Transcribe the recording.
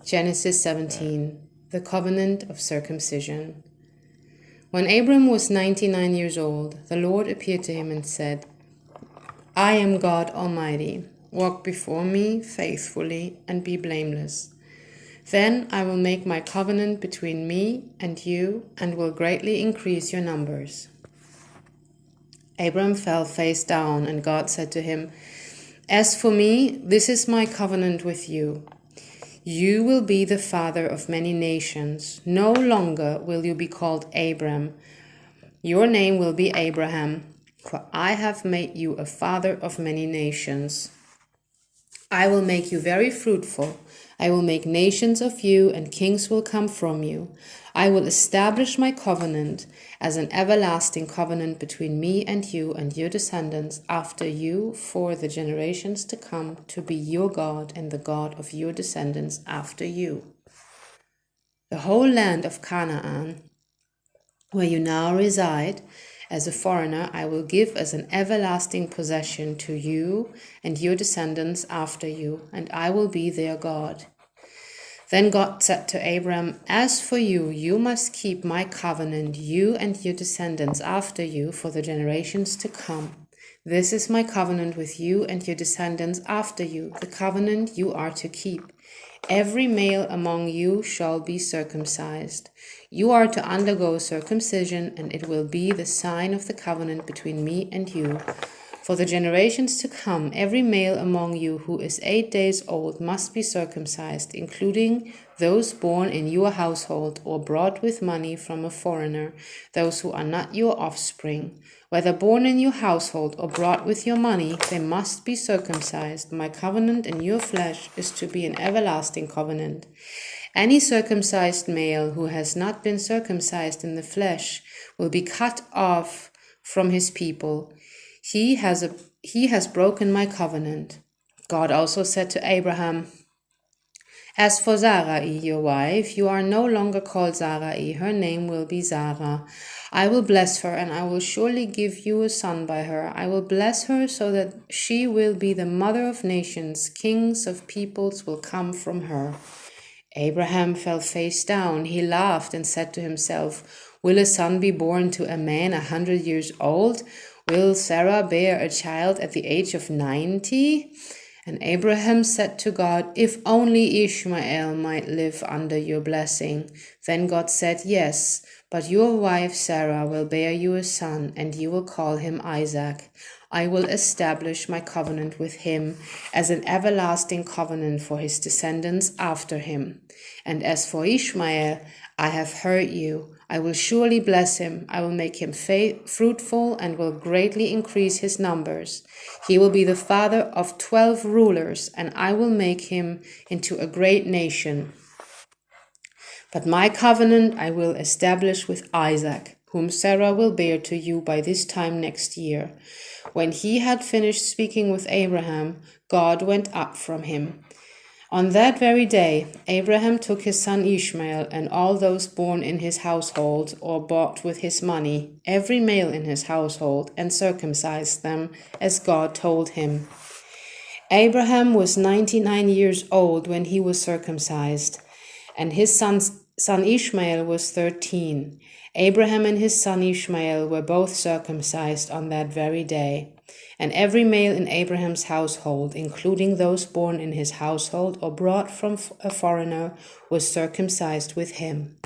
Genesis 17, the covenant of circumcision. When Abram was 99 years old, the Lord appeared to him and said, I am God Almighty. Walk before me faithfully and be blameless. Then I will make my covenant between me and you and will greatly increase your numbers. Abram fell face down, and God said to him, As for me, this is my covenant with you. You will be the father of many nations. No longer will you be called Abram. Your name will be Abraham, for I have made you a father of many nations. I will make you very fruitful. I will make nations of you, and kings will come from you. I will establish my covenant as an everlasting covenant between me and your descendants after you for the generations to come, to be your God and the God of your descendants after you. The whole land of Canaan, where you now reside as a foreigner, I will give as an everlasting possession to you and your descendants after you, and I will be their God. Then God said to Abram, As for you, you must keep my covenant, you and your descendants after you, for the generations to come. This is my covenant with you and your descendants after you, the covenant you are to keep. Every male among you shall be circumcised. You are to undergo circumcision, and it will be the sign of the covenant between me and you. For the generations to come, every male among you who is 8 days old must be circumcised, including those born in your household or brought with money from a foreigner, those who are not your offspring. Whether born in your household or brought with your money, they must be circumcised. My covenant in your flesh is to be an everlasting covenant. Any circumcised male who has not been circumcised in the flesh will be cut off from his people. He has broken my covenant. God also said to Abraham, As for Sarai, your wife, you are no longer called Sarai. Her name will be Sarah. I will bless her, and I will surely give you a son by her. I will bless her so that she will be the mother of nations. Kings of peoples will come from her. Abraham fell face down. He laughed and said to himself, Will a son be born to a man 100 years old? Will Sarah bear a child at the age of 90? And Abraham said to God, If only Ishmael might live under your blessing. Then God said, Yes, but your wife Sarah will bear you a son, and you will call him Isaac. I will establish my covenant with him as an everlasting covenant for his descendants after him. And as for Ishmael, I have heard you. I will surely bless him. I will make him fruitful and will greatly increase his numbers. He will be the father of 12 rulers, and I will make him into a great nation. But my covenant I will establish with Isaac, whom Sarah will bear to you by this time next year. When he had finished speaking with Abraham, God went up from him. On that very day, Abraham took his son Ishmael and all those born in his household or bought with his money, every male in his household, and circumcised them, as God told him. Abraham was 99 years old when he was circumcised, and his son Ishmael was 13. Abraham and his son Ishmael were both circumcised on that very day. And every male in Abraham's household, including those born in his household or brought from a foreigner, was circumcised with him.